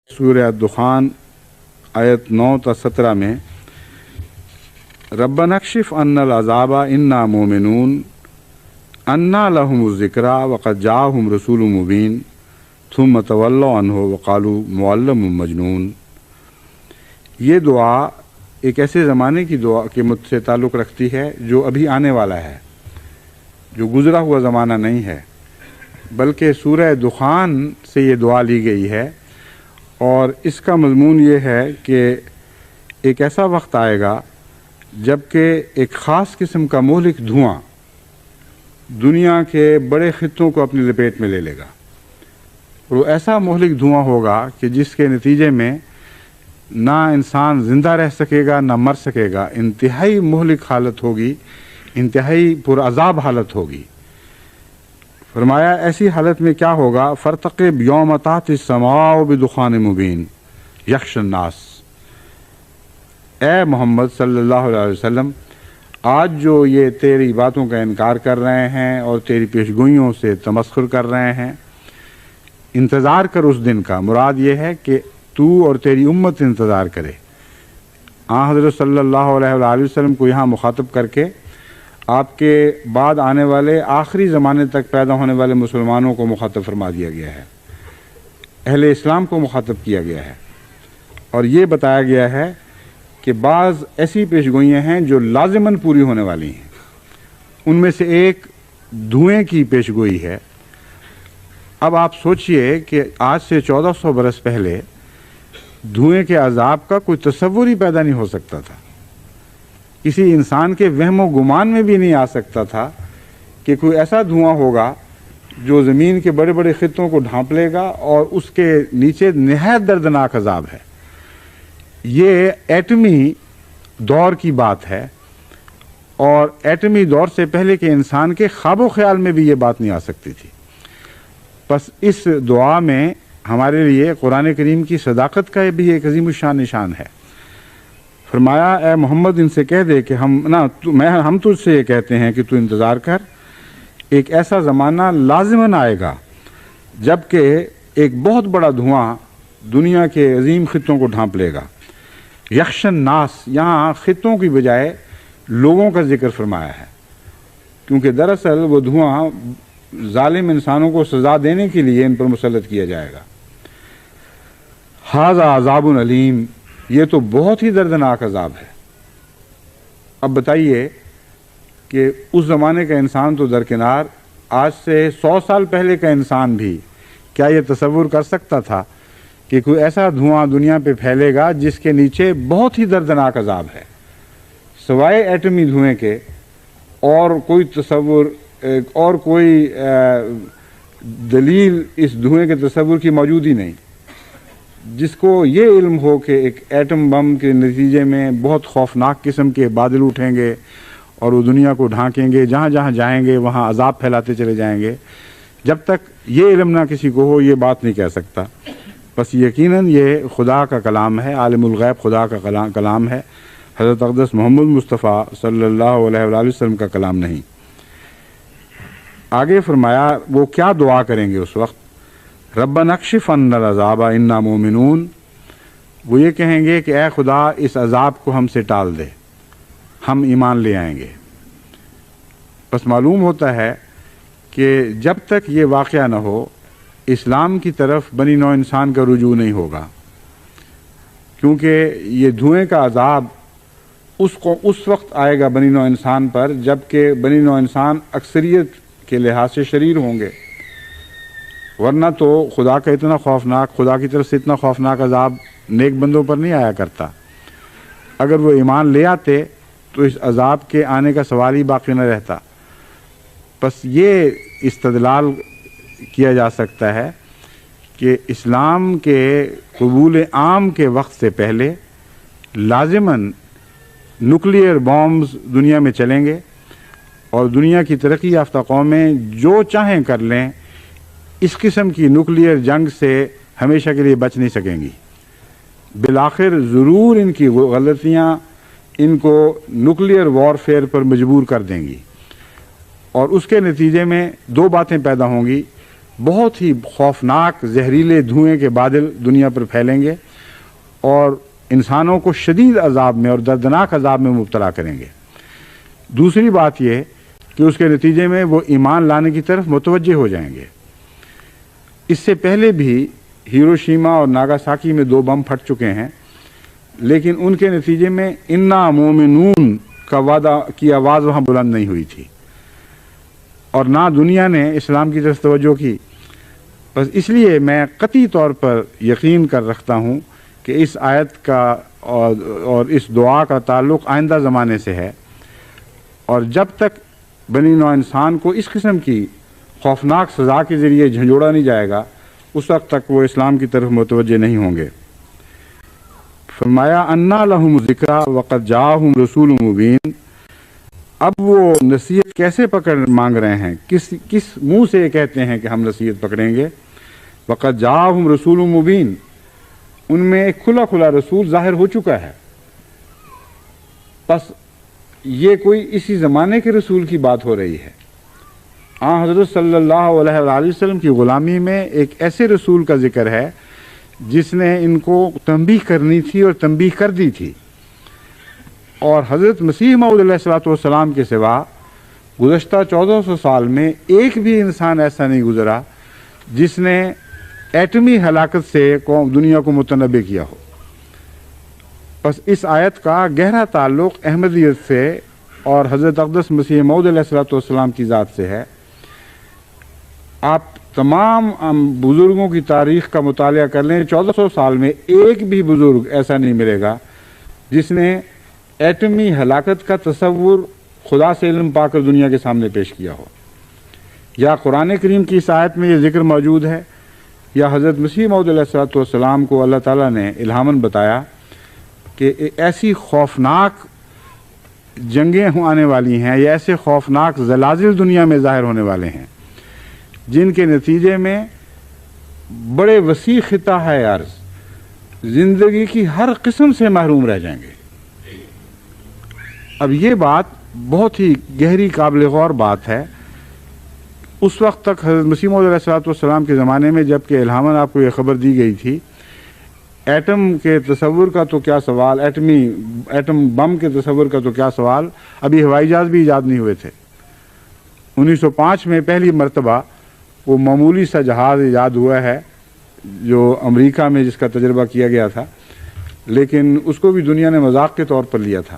سورہ دخان آیت 9 تا 17 میں ربنا اکشف عنا العذاب انا مومنون انا لهم الذکری وقد جاءهم رسول مبین ثم تولوا عنہ وقالوا معلم مجنون۔ یہ دعا ایک ایسے زمانے کی دعا کے سے تعلق رکھتی ہے جو ابھی آنے والا ہے، جو گزرا ہوا زمانہ نہیں ہے، بلکہ سورہ دخان سے یہ دعا لی گئی ہے، اور اس کا مضمون یہ ہے کہ ایک ایسا وقت آئے گا جب کہ ایک خاص قسم کا مہلک دھواں دنیا کے بڑے خطوں کو اپنی لپیٹ میں لے لے گا، اور وہ ایسا مہلک دھواں ہوگا کہ جس کے نتیجے میں نہ انسان زندہ رہ سکے گا نہ مر سکے گا، انتہائی مہلک حالت ہوگی، انتہائی پرعذاب حالت ہوگی۔ فرمایا ایسی حالت میں کیا ہوگا، فرتقب یوم تأتی السماء بدخان مبین یخشی الناس۔ اے محمد صلی اللہ علیہ وسلم، آج جو یہ تیری باتوں کا انکار کر رہے ہیں اور تیری پیشگوئیوں سے تمسخر کر رہے ہیں، انتظار کر اس دن کا۔ مراد یہ ہے کہ تو اور تیری امت انتظار کرے۔ حضرت صلی اللہ علیہ وآلہ وسلم کو یہاں مخاطب کر کے آپ کے بعد آنے والے آخری زمانے تک پیدا ہونے والے مسلمانوں کو مخاطب فرما دیا گیا ہے، اہل اسلام کو مخاطب کیا گیا ہے، اور یہ بتایا گیا ہے کہ بعض ایسی پیشگوئیاں ہیں جو لازماً پوری ہونے والی ہیں۔ ان میں سے ایک دھوئیں کی پیشگوئی ہے۔ اب آپ سوچئے کہ آج سے 1400 برس پہلے دھوئیں کے عذاب کا کوئی تصور ہی پیدا نہیں ہو سکتا تھا، کسی انسان کے وہم و گمان میں بھی نہیں آ سکتا تھا کہ کوئی ایسا دھواں ہوگا جو زمین کے بڑے بڑے خطوں کو ڈھانپ لے گا، اور اس کے نیچے نہایت دردناک عذاب ہے۔ یہ ایٹمی دور کی بات ہے، اور ایٹمی دور سے پہلے کے انسان کے خواب و خیال میں بھی یہ بات نہیں آ سکتی تھی۔ بس اس دعا میں ہمارے لیے قرآن کریم کی صداقت کا بھی ایک عظیم الشان نشان ہے۔ فرمایا اے محمد ان سے کہہ دے کہ ہم تجھ سے یہ کہتے ہیں کہ تو انتظار کر، ایک ایسا زمانہ لازماً آئے گا جب کہ ایک بہت بڑا دھواں دنیا کے عظیم خطوں کو ڈھانپ لے گا۔ یخشی الناس، یہاں خطوں کی بجائے لوگوں کا ذکر فرمایا ہے، کیونکہ دراصل وہ دھواں ظالم انسانوں کو سزا دینے کے لیے ان پر مسلط کیا جائے گا۔ ھذا عذاب علیم، یہ تو بہت ہی دردناک عذاب ہے۔ اب بتائیے کہ اس زمانے کا انسان تو درکنار، آج سے 100 سال پہلے کا انسان بھی کیا یہ تصور کر سکتا تھا کہ کوئی ایسا دھواں دنیا پہ پھیلے گا جس کے نیچے بہت ہی دردناک عذاب ہے؟ سوائے ایٹمی دھوئیں کے اور کوئی تصور اور کوئی دلیل اس دھوئیں کے تصور کی موجود ہی نہیں، جس کو یہ علم ہو کہ ایک ایٹم بم کے نتیجے میں بہت خوفناک قسم کے بادل اٹھیں گے اور وہ دنیا کو ڈھانکیں گے، جہاں جہاں جائیں گے وہاں عذاب پھیلاتے چلے جائیں گے۔ جب تک یہ علم نہ کسی کو ہو یہ بات نہیں کہہ سکتا۔ بس یقیناً یہ خدا کا کلام ہے، عالم الغیب خدا کا کلام ہے، حضرت اقدس محمد مصطفیٰ صلی اللہ علیہ وآلہ وسلم کا کلام نہیں۔ آگے فرمایا وہ کیا دعا کریں گے اس وقت، ربنا اکشف عنا العذاب انا مومنون۔ وہ یہ کہیں گے کہ اے خدا اس عذاب کو ہم سے ٹال دے، ہم ایمان لے آئیں گے۔ بس معلوم ہوتا ہے کہ جب تک یہ واقعہ نہ ہو اسلام کی طرف بنی نوع انسان کا رجوع نہیں ہوگا، کیونکہ یہ دھوئیں کا عذاب اس وقت آئے گا بنی نوع انسان پر جب کہ بنی نوع انسان اکثریت کے لحاظ سے شریر ہوں گے، ورنہ تو خدا کا اتنا خوفناک، خدا کی طرف سے اتنا خوفناک عذاب نیک بندوں پر نہیں آیا کرتا۔ اگر وہ ایمان لے آتے تو اس عذاب کے آنے کا سوال ہی باقی نہ رہتا۔ بس یہ استدلال کیا جا سکتا ہے کہ اسلام کے قبول عام کے وقت سے پہلے لازماً نیوکلیئر بامز دنیا میں چلیں گے، اور دنیا کی ترقی یافتہ قومیں جو چاہیں کر لیں اس قسم کی نیوکلیئر جنگ سے ہمیشہ کے لیے بچ نہیں سکیں گی۔ بالآخر ضرور ان کی غلطیاں ان کو نیوکلیئر وارفیئر پر مجبور کر دیں گی، اور اس کے نتیجے میں دو باتیں پیدا ہوں گی۔ بہت ہی خوفناک زہریلے دھوئیں کے بادل دنیا پر پھیلیں گے اور انسانوں کو شدید عذاب میں اور دردناک عذاب میں مبتلا کریں گے۔ دوسری بات یہ کہ اس کے نتیجے میں وہ ایمان لانے کی طرف متوجہ ہو جائیں گے۔ اس سے پہلے بھی ہیروشیما اور ناگاساکی میں 2 بم پھٹ چکے ہیں، لیکن ان کے نتیجے میں انا مومنون کا وعدہ کی آواز وہاں بلند نہیں ہوئی تھی اور نہ دنیا نے اسلام کی طرف توجہ کی۔ بس اس لیے میں قطعی طور پر یقین کر رکھتا ہوں کہ اس آیت کا اور اس دعا کا تعلق آئندہ زمانے سے ہے، اور جب تک بنی نوع انسان کو اس قسم کی خوفناک سزا کے ذریعے جھنجھوڑا نہیں جائے گا، اس وقت تک وہ اسلام کی طرف متوجہ نہیں ہوں گے۔ فرمایا انا لہم ذکرا وقد جاءہم رسول مبین۔ اب وہ نصیحت کیسے مانگ رہے ہیں، کس منہ سے یہ کہتے ہیں کہ ہم نصیحت پکڑیں گے؟ وقد جاءہم رسول مبین، ان میں ایک کھلا کھلا رسول ظاہر ہو چکا ہے۔ بس یہ کوئی اسی زمانے کے رسول کی بات ہو رہی ہے۔ حضرت صلی اللہ علیہ وآلہ وسلم کی غلامی میں ایک ایسے رسول کا ذکر ہے جس نے ان کو تنبیہ کرنی تھی اور تنبیہ کر دی تھی، اور حضرت مسیح موعود علیہ الصلوۃ والسلام کے سوا گزشتہ 1400 سال میں ایک بھی انسان ایسا نہیں گزرا جس نے ایٹمی ہلاکت سے دنیا کو متنبع کیا ہو۔ بس اس آیت کا گہرا تعلق احمدیت سے اور حضرت اقدس مسیح موعود علیہ الصلوۃ والسلام کی ذات سے ہے۔ آپ تمام بزرگوں کی تاریخ کا مطالعہ کر لیں، 1400 سال میں ایک بھی بزرگ ایسا نہیں ملے گا جس نے ایٹمی ہلاکت کا تصور خدا سے علم پا کر دنیا کے سامنے پیش کیا ہو۔ یا قرآن کریم کی اس آیت میں یہ ذکر موجود ہے، یا حضرت مسیح موعود علیہ الصلوۃ والسلام کو اللہ تعالیٰ نے الہاماً بتایا کہ ایسی خوفناک جنگیں آنے والی ہیں یا ایسے خوفناک زلازل دنیا میں ظاہر ہونے والے ہیں جن کے نتیجے میں بڑے وسیع خطہ ہے عرض زندگی کی ہر قسم سے محروم رہ جائیں گے۔ اب یہ بات بہت ہی گہری قابل غور بات ہے۔ اس وقت تک حضرت مسیح موعود علیہ الصلوۃ والسلام کے زمانے میں جب کہ الہاماً آپ کو یہ خبر دی گئی تھی، ایٹم کے تصور کا تو کیا سوال، ایٹم بم کے تصور کا تو کیا سوال، ابھی ہوائی جہاز بھی ایجاد نہیں ہوئے تھے۔ 1905 میں پہلی مرتبہ وہ معمولی سا جہاز ایجاد ہوا ہے جو امریکہ میں جس کا تجربہ کیا گیا تھا، لیکن اس کو بھی دنیا نے مذاق کے طور پر لیا تھا۔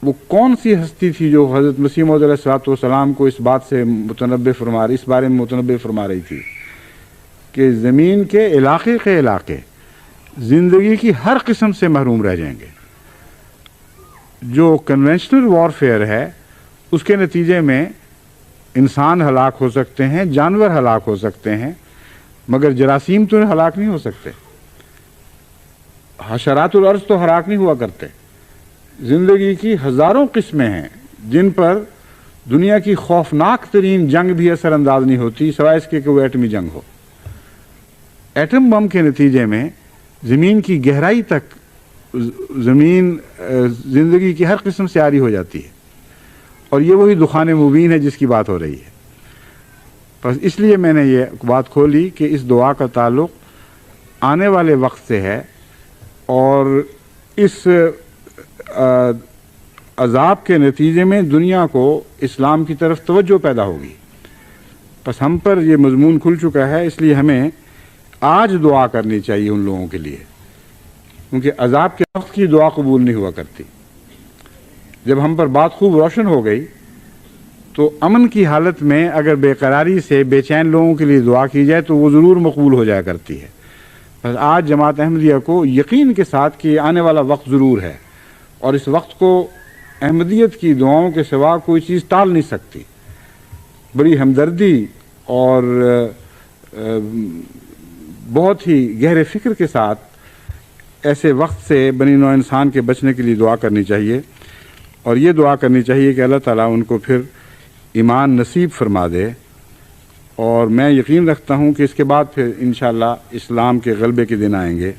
وہ کون سی ہستی تھی جو حضرت مسیح موعود علیہ الصلوۃ والسلام کو اس بات سے اس بارے میں متنبع فرما رہی تھی کہ زمین کے علاقے زندگی کی ہر قسم سے محروم رہ جائیں گے۔ جو کنونشنل وارفیئر ہے اس کے نتیجے میں انسان ہلاک ہو سکتے ہیں، جانور ہلاک ہو سکتے ہیں، مگر جراثیم تو ہلاک نہیں ہو سکتے، حشرات الارض تو ہلاک نہیں ہوا کرتے۔ زندگی کی ہزاروں قسمیں ہیں جن پر دنیا کی خوفناک ترین جنگ بھی اثر انداز نہیں ہوتی سوائے اس کے کہ وہ ایٹمی جنگ ہو۔ ایٹم بم کے نتیجے میں زمین کی گہرائی تک زمین زندگی کی ہر قسم سے عاری ہو جاتی ہے، اور یہ وہی دخان مبین ہے جس کی بات ہو رہی ہے۔ بس اس لیے میں نے یہ بات کھولی کہ اس دعا کا تعلق آنے والے وقت سے ہے، اور اس عذاب کے نتیجے میں دنیا کو اسلام کی طرف توجہ پیدا ہوگی۔ بس ہم پر یہ مضمون کھل چکا ہے، اس لیے ہمیں آج دعا کرنی چاہیے ان لوگوں کے لیے، کیونکہ عذاب کے وقت کی دعا قبول نہیں ہوا کرتی۔ جب ہم پر بات خوب روشن ہو گئی تو امن کی حالت میں اگر بے قراری سے بے چین لوگوں کے لیے دعا کی جائے تو وہ ضرور مقبول ہو جایا کرتی ہے۔ بس آج جماعت احمدیہ کو یقین کے ساتھ کہ آنے والا وقت ضرور ہے، اور اس وقت کو احمدیت کی دعاؤں کے سوا کوئی چیز ٹال نہیں سکتی۔ بڑی ہمدردی اور بہت ہی گہرے فکر کے ساتھ ایسے وقت سے بنی نوع انسان کے بچنے کے لیے دعا کرنی چاہیے، اور یہ دعا کرنی چاہیے کہ اللہ تعالیٰ ان کو پھر ایمان نصیب فرما دے۔ اور میں یقین رکھتا ہوں کہ اس کے بعد پھر انشاءاللہ اسلام کے غلبے کے دن آئیں گے۔